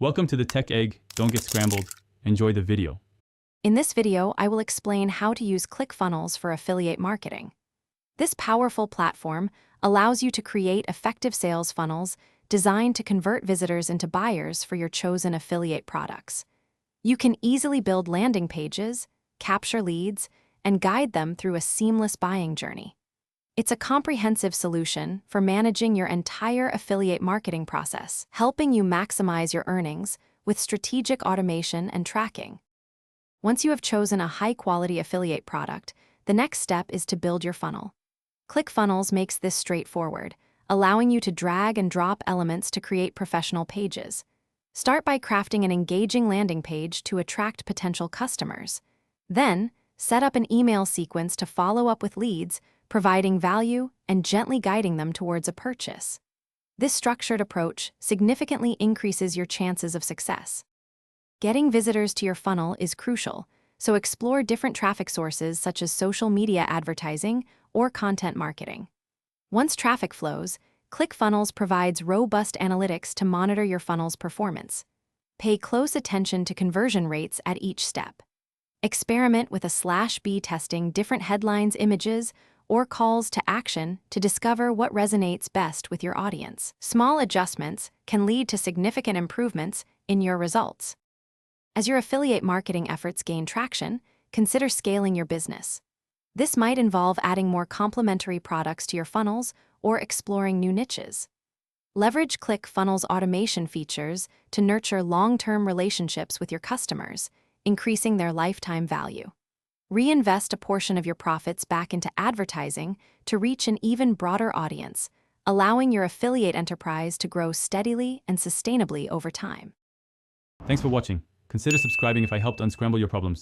Welcome to the Tech Egg. Don't get scrambled. Enjoy the video. In this video, I will explain how to use ClickFunnels for affiliate marketing. This powerful platform allows you to create effective sales funnels designed to convert visitors into buyers for your chosen affiliate products. You can easily build landing pages, capture leads, and guide them through a seamless buying journey. It's a comprehensive solution for managing your entire affiliate marketing process, helping you maximize your earnings with strategic automation and tracking. Once you have chosen a high-quality affiliate product, the next step is to build your funnel. ClickFunnels makes this straightforward, allowing you to drag and drop elements to create professional pages. Start by crafting an engaging landing page to attract potential customers. Then, set up an email sequence to follow up with leads, providing value and gently guiding them towards a purchase. This structured approach significantly increases your chances of success. Getting visitors to your funnel is crucial, so explore different traffic sources such as social media advertising or content marketing. Once traffic flows, ClickFunnels provides robust analytics to monitor your funnel's performance. Pay close attention to conversion rates at each step. Experiment with /B testing different headlines, images, or calls to action to discover what resonates best with your audience. Small adjustments can lead to significant improvements in your results. As your affiliate marketing efforts gain traction, consider scaling your business. This might involve adding more complementary products to your funnels or exploring new niches. Leverage ClickFunnels automation features to nurture long-term relationships with your customers, increasing their lifetime value. Reinvest a portion of your profits back into advertising to reach an even broader audience, allowing your affiliate enterprise to grow steadily and sustainably over time. Thanks for watching. Consider subscribing if I helped unscramble your problems.